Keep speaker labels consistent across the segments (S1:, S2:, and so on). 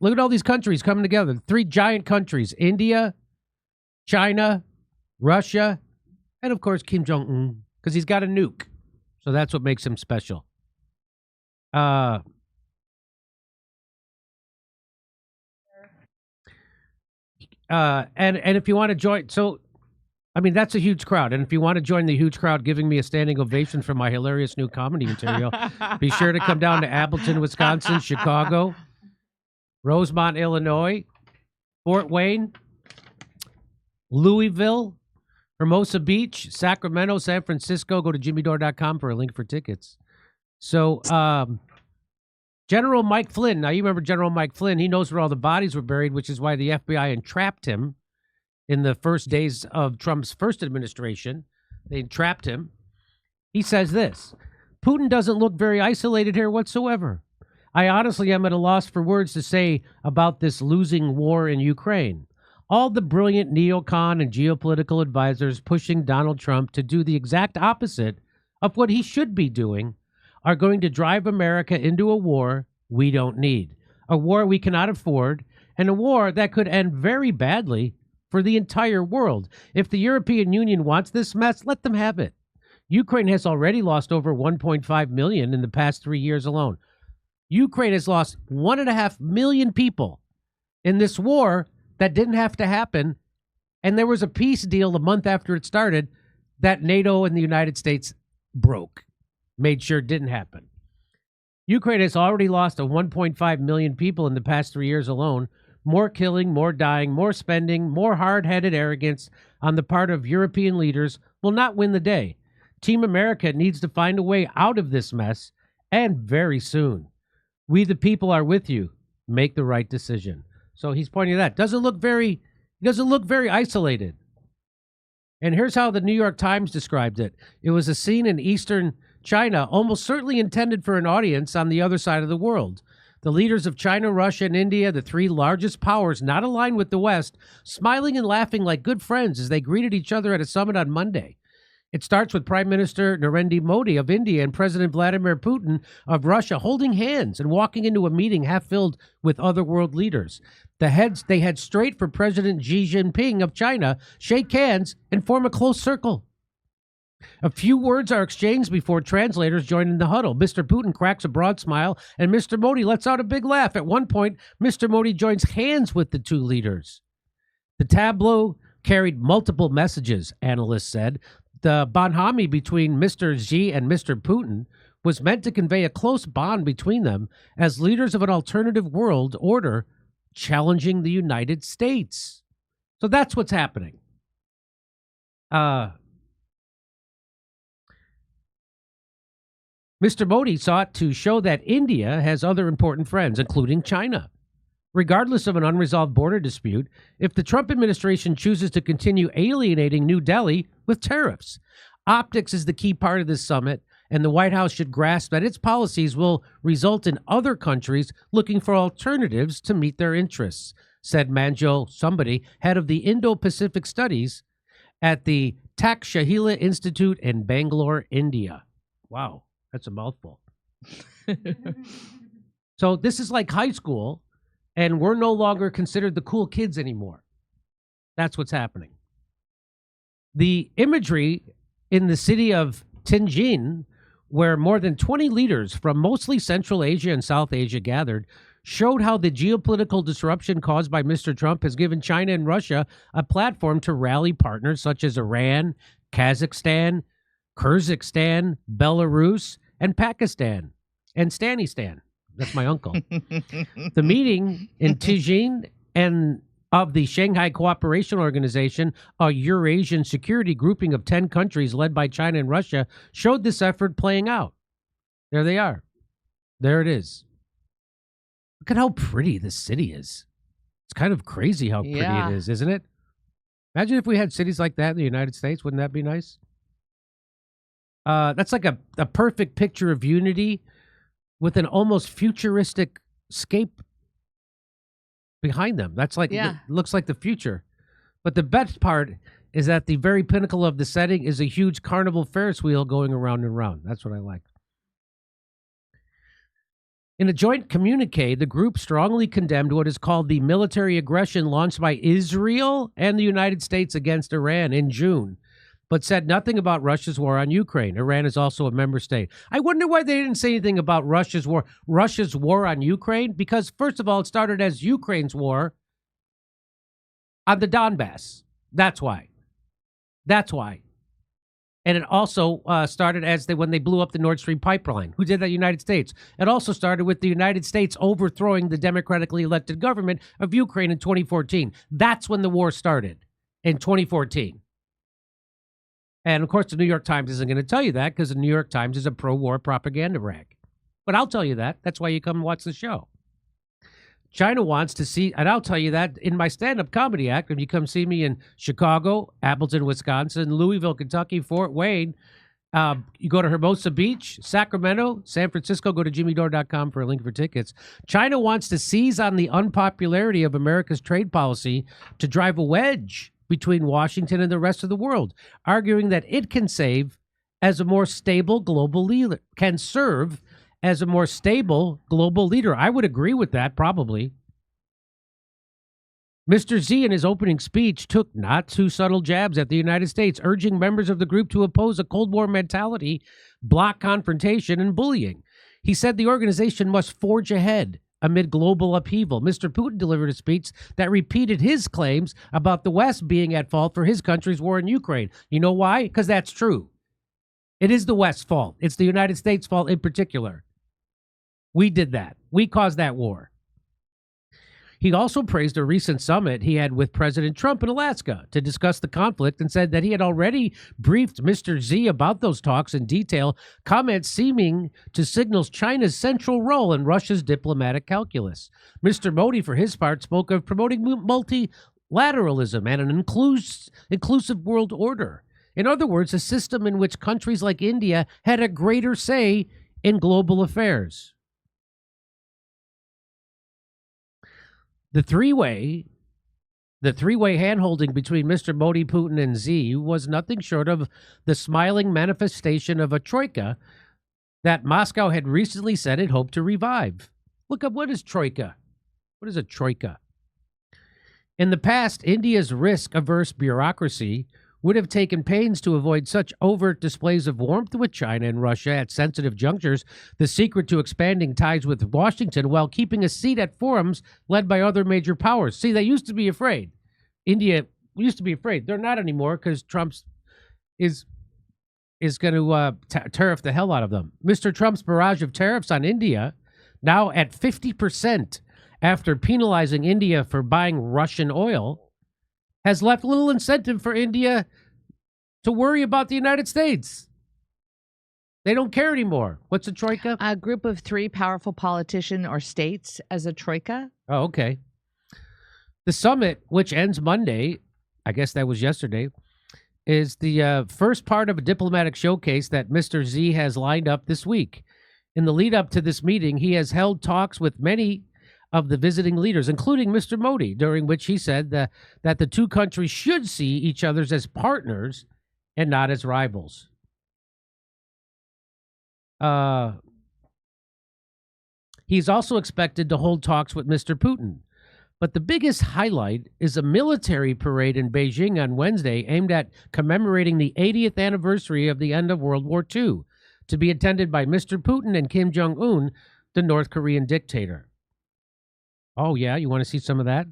S1: Look at all these countries coming together. 3 giant countries: India, China, Russia, and of course Kim Jong-un, because he's got a nuke. So that's what makes him special. And if you want to join, so I mean that's a huge crowd. And if you want to join the huge crowd giving me a standing ovation for my hilarious new comedy material, be sure to come down to Appleton, Wisconsin, Chicago, Rosemont, Illinois, Fort Wayne, Louisville, Hermosa Beach, Sacramento, San Francisco. Go to jimmydore.com for a link for tickets. So, General Mike Flynn. Now, you remember General Mike Flynn. He knows where all the bodies were buried, which is why the FBI entrapped him in the first days of Trump's first administration. They entrapped him. He says this: Putin doesn't look very isolated here whatsoever. I honestly am at a loss for words to say about this losing war in Ukraine. All the brilliant neocon and geopolitical advisors pushing Donald Trump to do the exact opposite of what he should be doing are going to drive America into a war we don't need, a war we cannot afford, and a war that could end very badly for the entire world. If the European Union wants this mess, let them have it. Ukraine has already lost over 1.5 million in the past 3 years alone. Ukraine has lost 1.5 million people in this war that didn't have to happen, and there was a peace deal a month after it started that NATO and the United States broke. Made sure it didn't happen. Ukraine has already lost 1.5 million people in the past 3 years alone. More killing, more dying, more spending, more hard-headed arrogance on the part of European leaders will not win the day. Team America needs to find a way out of this mess, and very soon. We the people are with you. Make the right decision. So he's pointing to that. Doesn't look very isolated. And here's how the New York Times described it. It was a scene in eastern China, almost certainly intended for an audience on the other side of the world. The leaders of China, Russia, and India, the 3 largest powers not aligned with the West, smiling and laughing like good friends as they greeted each other at a summit on Monday. It starts with Prime Minister Narendra Modi of India and President Vladimir Putin of Russia holding hands and walking into a meeting half filled with other world leaders. They head straight for President Xi Jinping of China, shake hands, and form a close circle. A few words are exchanged before translators join in the huddle. Mr. Putin cracks a broad smile, and Mr. Modi lets out a big laugh. At one point, Mr. Modi joins hands with the 2 leaders. The tableau carried multiple messages, analysts said. The bonhomie between Mr. Xi and Mr. Putin was meant to convey a close bond between them as leaders of an alternative world order challenging the United States. So that's what's happening. Mr. Modi sought to show that India has other important friends, including China. Regardless of an unresolved border dispute, if the Trump administration chooses to continue alienating New Delhi with tariffs, optics is the key part of this summit, and the White House should grasp that its policies will result in other countries looking for alternatives to meet their interests, said Manjo somebody, head of the Indo-Pacific Studies at the Takshashila Institute in Bangalore, India. Wow, that's a mouthful. So this is like high school, and we're no longer considered the cool kids anymore. That's what's happening. The imagery in the city of Tianjin, where more than 20 leaders from mostly Central Asia and South Asia gathered, showed how the geopolitical disruption caused by Mr. Trump has given China and Russia a platform to rally partners such as Iran, Kazakhstan, Kyrgyzstan, Belarus, and Pakistan, and Stanistan. That's my uncle. The meeting in Tianjin and of the Shanghai Cooperation Organization, a Eurasian security grouping of 10 countries led by China and Russia, showed this effort playing out. There they are. There it is. Look at how pretty this city is. It's kind of crazy how pretty it is, isn't it? Imagine if we had cities like that in the United States. Wouldn't that be nice? That's like a perfect picture of unity with an almost futuristic scape behind them. That's like, it looks like the future. But the best part is that the very pinnacle of the setting is a huge carnival Ferris wheel going around and around. That's what I like. In a joint communique, the group strongly condemned what is called the military aggression launched by Israel and the United States against Iran in June, but said nothing about Russia's war on Ukraine. Iran is also a member state. I wonder why they didn't say anything about Russia's war on Ukraine, because first of all, it started as Ukraine's war on the Donbass. That's why. And it also started when they blew up the Nord Stream pipeline. Who did that? United States. It also started with the United States overthrowing the democratically elected government of Ukraine in 2014. That's when the war started, in 2014. And, of course, the New York Times isn't going to tell you that because the New York Times is a pro-war propaganda rag. But I'll tell you that. That's why you come and watch the show. China wants to see, and I'll tell you that in my stand-up comedy act, if you come see me in Chicago, Appleton, Wisconsin, Louisville, Kentucky, Fort Wayne, you go to Hermosa Beach, Sacramento, San Francisco, go to jimmydore.com for a link for tickets. China wants to seize on the unpopularity of America's trade policy to drive a wedge between Washington and the rest of the world, arguing that it can serve as a more stable global leader. I would agree with that, probably. Mr. Xi, in his opening speech, took not too subtle jabs at the United States, urging members of the group to oppose a Cold War mentality, block confrontation, and bullying. He said the organization must forge ahead amid global upheaval. Mr. Putin delivered a speech that repeated his claims about the West being at fault for his country's war in Ukraine. You know why? Because that's true. It is the West's fault. It's the United States' fault in particular. We did that. We caused that war. He also praised a recent summit he had with President Trump in Alaska to discuss the conflict and said that he had already briefed Mr. Xi about those talks in detail, comments seeming to signal China's central role in Russia's diplomatic calculus. Mr. Modi, for his part, spoke of promoting multilateralism and an inclusive world order. In other words, a system in which countries like India had a greater say in global affairs. The three-way hand-holding between Mr. Modi, Putin, and Xi was nothing short of the smiling manifestation of a troika that Moscow had recently said it hoped to revive. Look up, what is troika? What is a troika? In the past, India's risk-averse bureaucracy would have taken pains to avoid such overt displays of warmth with China and Russia at sensitive junctures, the secret to expanding ties with Washington while keeping a seat at forums led by other major powers. See, they used to be afraid. India used to be afraid. They're not anymore because Trump is going to tariff the hell out of them. Mr. Trump's barrage of tariffs on India, now at 50% after penalizing India for buying Russian oil, has left little incentive for India to worry about the United States. They don't care anymore. What's a troika?
S2: A group of three powerful politicians or states as a troika.
S1: Oh, okay. The summit, which ends Monday, I guess that was yesterday, is the first part of a diplomatic showcase that Mr. Xi has lined up this week. In the lead up to this meeting, he has held talks with many of the visiting leaders, including Mr. Modi, during which he said that the two countries should see each other as partners and not as rivals. He's also expected to hold talks with Mr. Putin. But the biggest highlight is a military parade in Beijing on Wednesday aimed at commemorating the 80th anniversary of the end of World War II, to be attended by Mr. Putin and Kim Jong-un, the North Korean dictator. Oh, yeah? You want to see some of that?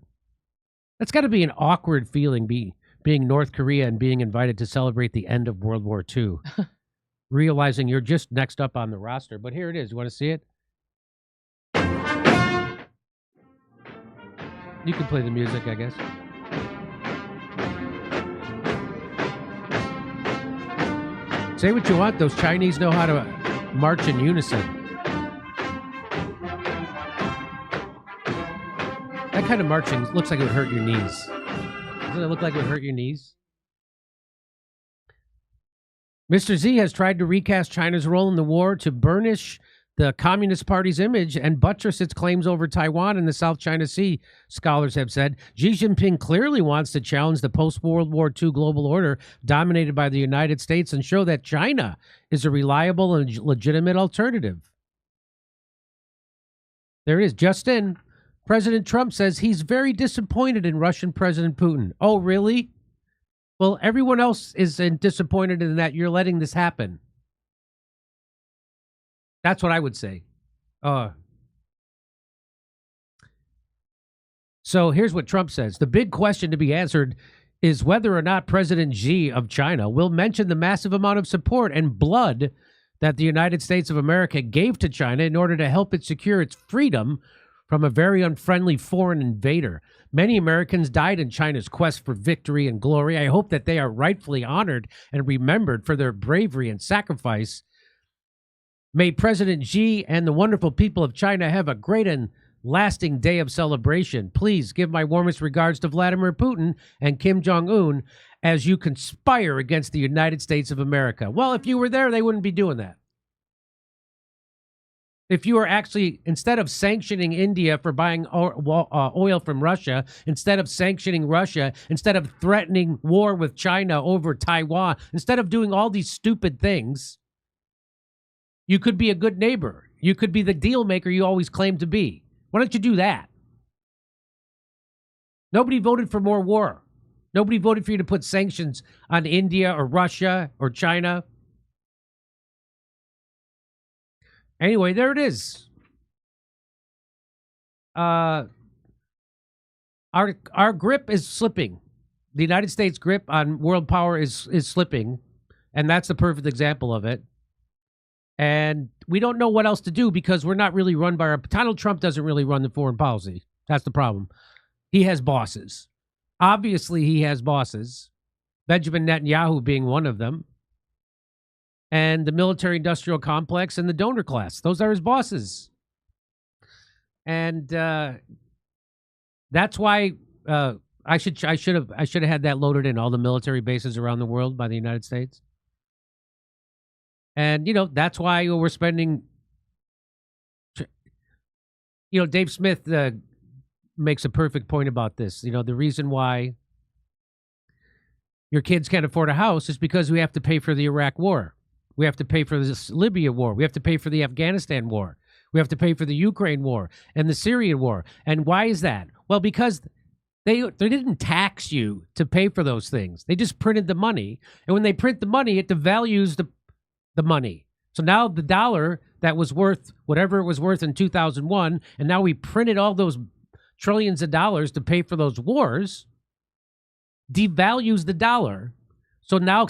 S1: That's got to be an awkward feeling, being North Korea and being invited to celebrate the end of World War II. Realizing you're just next up on the roster. But here it is. You want to see it? You can play the music, I guess. Say what you want. Those Chinese know how to march in unison. That kind of marching looks like it would hurt your knees. Doesn't it look like it would hurt your knees? Mr. Xi has tried to recast China's role in the war to burnish the Communist Party's image and buttress its claims over Taiwan and the South China Sea, scholars have said. Xi Jinping clearly wants to challenge the post-World War II global order dominated by the United States and show that China is a reliable and legitimate alternative. There it is. Just in, President Trump says he's very disappointed in Russian President Putin. Oh, really? Well, everyone else is disappointed in that you're letting this happen. That's what I would say. So here's what Trump says. The big question to be answered is whether or not President Xi of China will mention the massive amount of support and blood that the United States of America gave to China in order to help it secure its freedom from a very unfriendly foreign invader. Many Americans died in China's quest for victory and glory. I hope that they are rightfully honored and remembered for their bravery and sacrifice. May President Xi and the wonderful people of China have a great and lasting day of celebration. Please give my warmest regards to Vladimir Putin and Kim Jong-un as you conspire against the United States of America. Well, if you were there, they wouldn't be doing that. If you were actually, instead of sanctioning India for buying oil from Russia, instead of sanctioning Russia, instead of threatening war with China over Taiwan, instead of doing all these stupid things, you could be a good neighbor. You could be the deal maker you always claimed to be. Why don't you do that? Nobody voted for more war. Nobody voted for you to put sanctions on India or Russia or China. Anyway, there it is. Our grip is slipping. The United States grip on world power is slipping, and that's the perfect example of it. And we don't know what else to do because we're not really run by our... Donald Trump doesn't really run the foreign policy. That's the problem. He has bosses. Obviously, he has bosses. Benjamin Netanyahu being one of them. And the military-industrial complex and the donor class. Those are his bosses. And that's why I should have had that loaded in, all the military bases around the world by the United States. And, you know, that's why we're spending, you know, Dave Smith makes a perfect point about this. You know, the reason why your kids can't afford a house is because we have to pay for the Iraq war. We have to pay for this Libya war. We have to pay for the Afghanistan war. We have to pay for the Ukraine war and the Syrian war. And why is that? Well, because they didn't tax you to pay for those things. They just printed the money. And when they print the money, it devalues the money. So now the dollar that was worth whatever it was worth in 2001, and now we printed all those trillions of dollars to pay for those wars, devalues the dollar. So now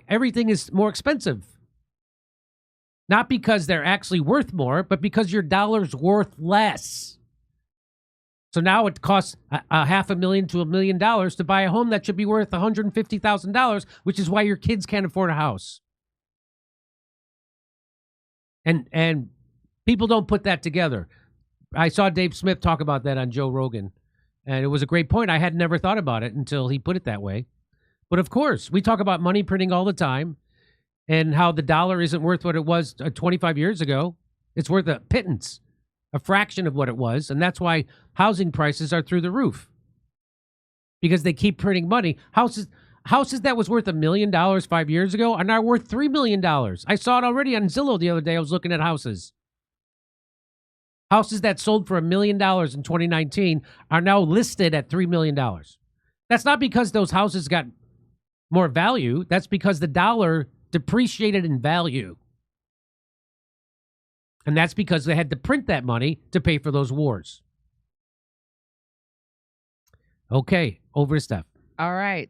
S1: everything is more expensive. Not because they're actually worth more, but because your dollar's worth less. So now it costs $500,000 to $1 million to buy a home that should be worth $150,000, which is why your kids can't afford a house. And people don't put that together. I saw Dave Smith talk about that on Joe Rogan, and it was a great point. I had never thought about it until he put it that way. But of course, we talk about money printing all the time and how the dollar isn't worth what it was 25 years ago. It's worth a pittance, a fraction of what it was, and that's why housing prices are through the roof, because they keep printing money. Houses that was worth $1 million 5 years ago are now worth $3 million. I saw it already on Zillow the other day. I was looking at houses. Houses that sold for $1 million in 2019 are now listed at $3 million. That's not because those houses got more value. That's because the dollar depreciated in value. And that's because they had to print that money to pay for those wars. Okay, over to Steph.
S2: All right.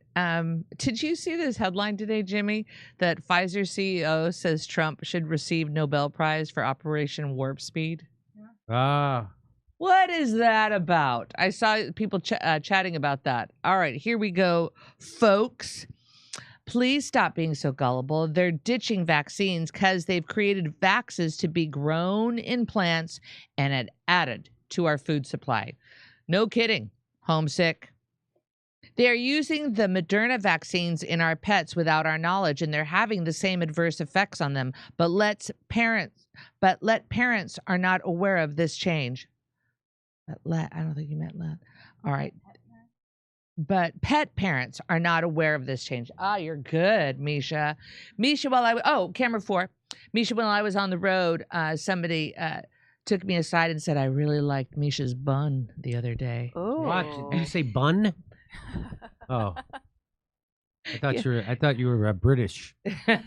S2: Did you see this headline today, Jimmy, that Pfizer CEO says Trump should receive Nobel Prize for Operation Warp Speed? What is that about? I saw people chatting about that. All right, here we go, folks. Please stop being so gullible. They're ditching vaccines because they've created vaxes to be grown in plants and added to our food supply. No kidding. Homesick. They are using the Moderna vaccines in our pets without our knowledge, and they're having the same adverse effects on them. But let parents are not aware of this change. I don't think you meant let. All right. But pet parents are not aware of this change. You're good, Misha. Misha, camera 4. Misha, while I was on the road, somebody took me aside and said, I really liked Misha's bun the other day.
S1: What? Did you say bun? Oh. I thought you were British.
S2: And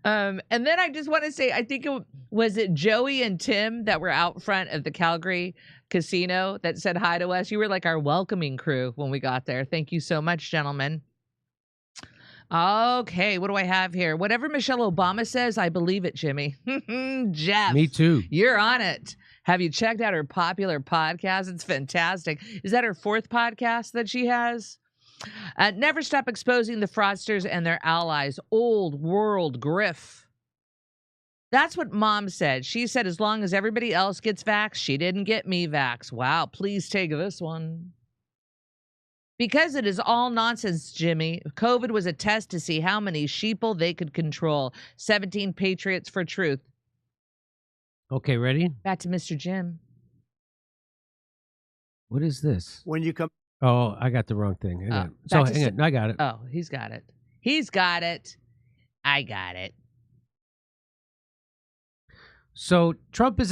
S2: then I just want to say, I think was it Joey and Tim that were out front of the Calgary casino that said hi to us. You were like our welcoming crew when we got there. Thank you so much, gentlemen. Okay, what do I have here? Whatever Michelle Obama says, I believe it, Jimmy. Jeff.
S1: Me too.
S2: You're on it. Have you checked out her popular podcast? It's fantastic. Is that her 4th podcast that she has? Never stop exposing the fraudsters and their allies. Old world griff. That's what Mom said. She said, as long as everybody else gets vaxxed, she didn't get me vaxxed. Wow, please take this one. Because it is all nonsense, Jimmy. COVID was a test to see how many sheeple they could control. 17 Patriots for Truth.
S1: Okay, ready?
S2: Back to Mr. Jim.
S1: What is this?
S3: When you come.
S1: Oh, I got the wrong thing. Hang on.
S2: back
S1: So
S2: to
S1: hang on. I got it.
S2: Oh, he's got it. He's got it. I got it.
S1: So Trump is